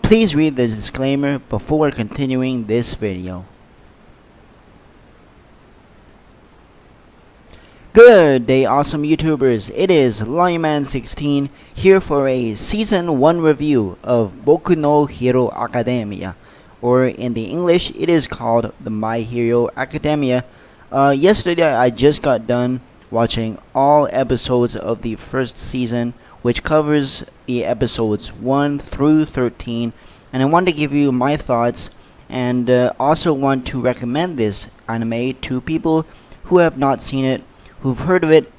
Please read the disclaimer before continuing this video. Good day, awesome YouTubers. It is Lionman16 here for a Season 1 review of Boku no Hero Academia, or in the English, it is called the My Hero Academia. Yesterday, I just got done watching all episodes of the first season, which covers the episodes 1 through 13, and I want to give you my thoughts and also want to recommend this anime to people who have not seen it, who've heard of it,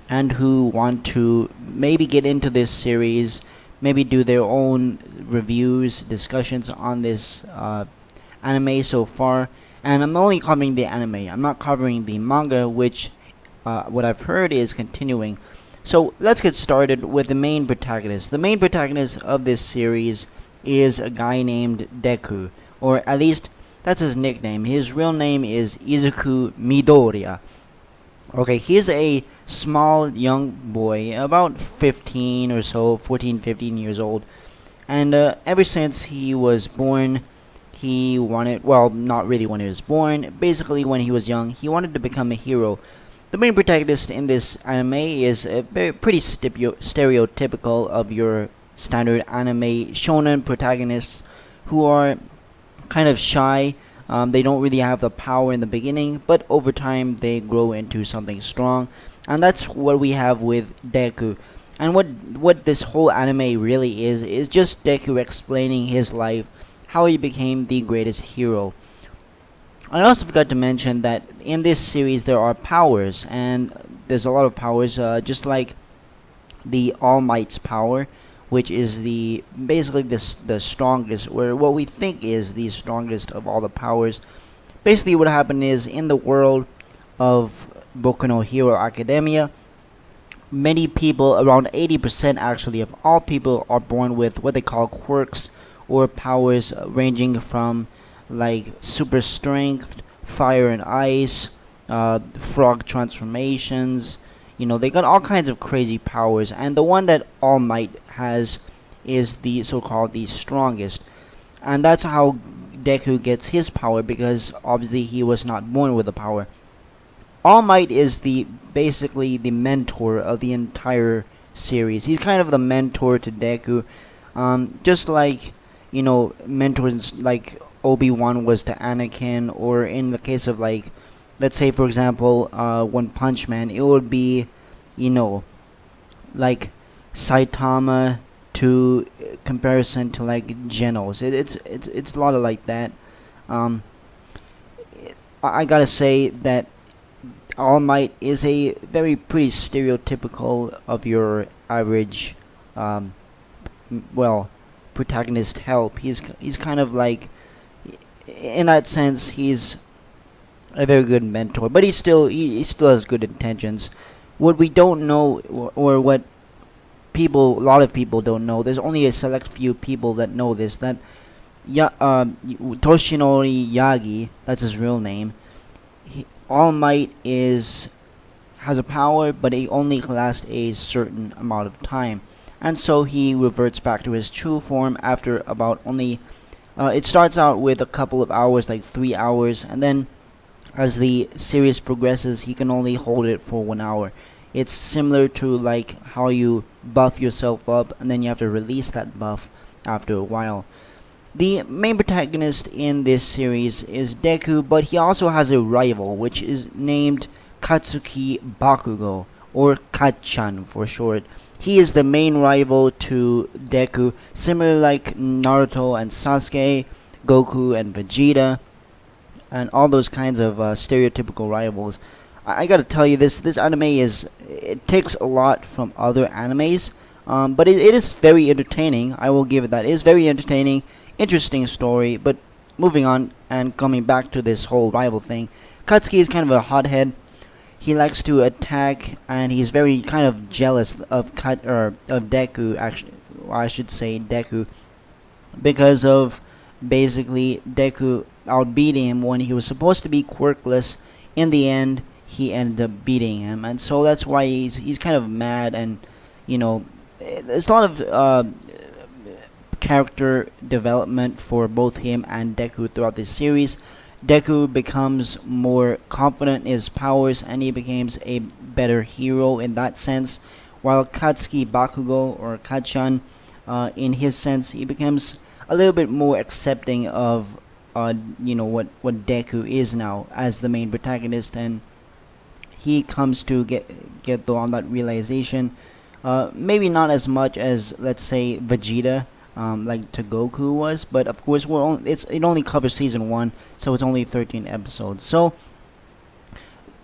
and who want to maybe get into this series, maybe do their own reviews, discussions on this anime so far. And I'm only covering the anime. I'm not covering the manga, which what I've heard is continuing. So let's get started with the main protagonist. The main protagonist of this series is a guy named Deku, or at least that's his nickname. His real name is Izuku Midoriya. Okay, he's a small young boy, about 15 or so, 14, 15 years old. And ever since he was born, he wanted, well, not really when he was born, basically when he was young, he wanted to become a hero. The main protagonist in this anime is pretty stereotypical of your standard anime shonen protagonists who are kind of shy. They don't really have the power in the beginning, but over time they grow into something strong. And that's what we have with Deku. And what this whole anime really is just Deku explaining his life, how he became the greatest hero. I also forgot to mention that in this series there are powers, and there's a lot of powers, just like the All Might's power, which is basically the strongest, or what we think is the strongest of all the powers. Basically what happened is, in the world of Boku no Hero Academia, many people, around 80% actually of all people, are born with what they call quirks, or powers ranging from like super strength, fire and ice, frog transformations. You know, they got all kinds of crazy powers, and the one that All Might has is the so-called the strongest. And that's how Deku gets his power, because obviously he was not born with the power. All Might is basically the mentor of the entire series. He's kind of the mentor to Deku, just like, you know, mentors like Obi-Wan was to Anakin, or in the case of, like, let's say for example, One Punch Man, it would be, you know, like Saitama to comparison to like Genos. It's a lot of like that. I gotta say that All Might is a pretty stereotypical of your average, well, protagonist help. He's kind of like, in that sense, he's a very good mentor, but he still has good intentions. What we don't know, or what a lot of people don't know, there's only a select few people that know this, that Toshinori Yagi, that's his real name, All Might has a power, but it only lasts a certain amount of time, and so he reverts back to his true form after about only it starts out with a couple of hours, like 3 hours, and then as the series progresses, he can only hold it for 1 hour. It's similar to like how you buff yourself up and then you have to release that buff after a while. The main protagonist in this series is Deku, but he also has a rival, which is named Katsuki Bakugo, or Kacchan for short. He is the main rival to Deku, similar like Naruto and Sasuke, Goku and Vegeta, and all those kinds of stereotypical rivals. I gotta tell you, this anime it takes a lot from other animes, but it is very entertaining. I will give it that. It is very entertaining, interesting story. But moving on and coming back to this whole rival thing, Katsuki is kind of a hothead. He likes to attack, and he's very kind of jealous of Deku. Actually, I should say Deku, because of basically Deku outbeating him when he was supposed to be quirkless. In the end, he ended up beating him, and so that's why he's kind of mad. And you know, there's a lot of character development for both him and Deku throughout this series. Deku becomes more confident in his powers and he becomes a better hero in that sense, while Katsuki Bakugo or Kachan, in his sense, he becomes a little bit more accepting of what Deku is now as the main protagonist, and he comes to get on that realization. Maybe not as much as, let's say, Vegeta, like to Goku was, but of course it only covers season 1, so it's only 13 episodes. So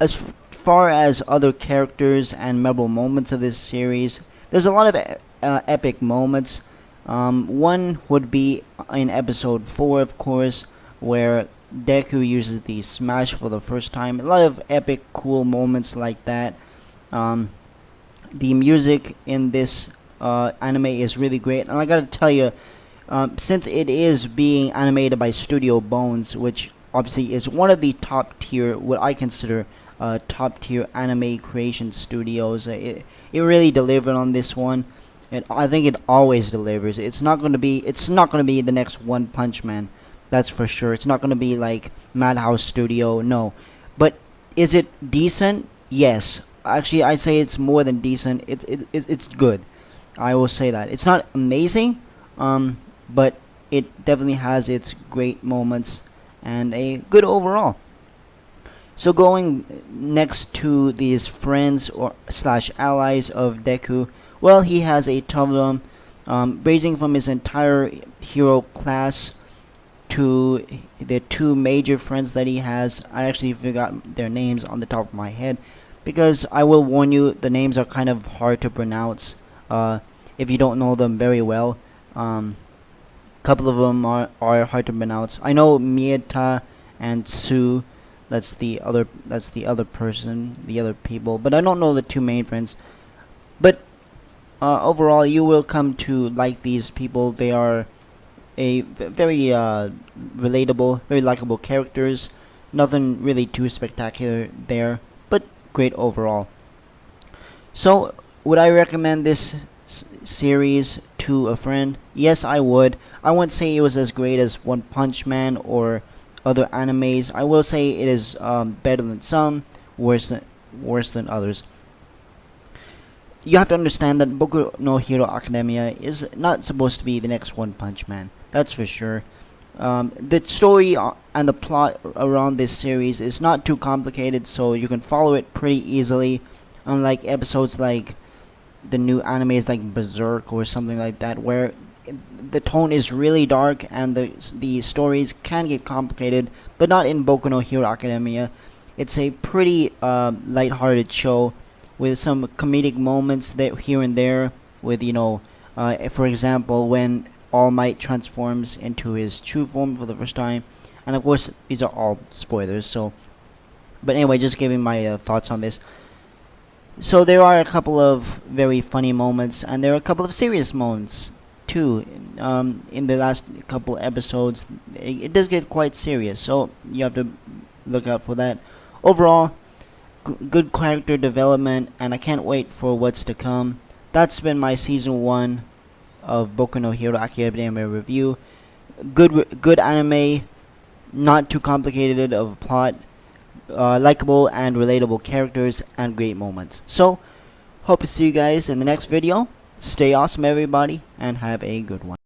as far as other characters and memorable moments of this series, there's a lot of epic moments. One would be in episode 4, of course, where Deku uses the smash for the first time. A lot of epic, cool moments like that. The music in this anime is really great, and I gotta tell you, since it is being animated by Studio Bones, which obviously is one of the top tier, what I consider top tier anime creation studios, it really delivered on this one. And I think it always delivers. It's not gonna be the next One Punch Man, that's for sure. It's not gonna be like Madhouse Studio, no. But is it decent? Yes. Actually, I say it's more than decent. It's good. I will say that it's not amazing, but it definitely has its great moments and a good overall. So going next to these friends or slash allies of Deku, well, he has a ton of them, ranging from his entire hero class to the 2 major friends that he has. I actually forgot their names on the top of my head, because I will warn you, the names are kind of hard to pronounce if you don't know them very well. Couple of them are hard to pronounce. I know Mieta and Sue. That's the other person, the other people. But I don't know the 2 main friends. But overall, you will come to like these people. They are a very relatable, very likable characters. Nothing really too spectacular there, but great overall. So, would I recommend this series to a friend? Yes, I would. I wouldn't say it was as great as One Punch Man or other animes. I will say it is better than some, worse than others. You have to understand that Boku no Hero Academia is not supposed to be the next One Punch Man. That's for sure. The story and the plot around this series is not too complicated, so you can follow it pretty easily. Unlike episodes like the new animes like Berserk or something like that, where the tone is really dark and the stories can get complicated, but not in Boku no Hero Academia. It's a pretty light-hearted show with some comedic moments that here and there. With for example, when All Might transforms into his true form for the first time, and of course these are all spoilers. So, but anyway, just giving my thoughts on this. So there are a couple of very funny moments, and there are a couple of serious moments too. In the last couple episodes, it does get quite serious, so you have to look out for that. Overall, good character development, and I can't wait for what's to come. That's been my season 1 of Boku no Hero Academia review. Good anime, not too complicated of a plot. Likable and relatable characters and great moments. So, hope to see you guys in the next video. Stay awesome, everybody, and have a good one.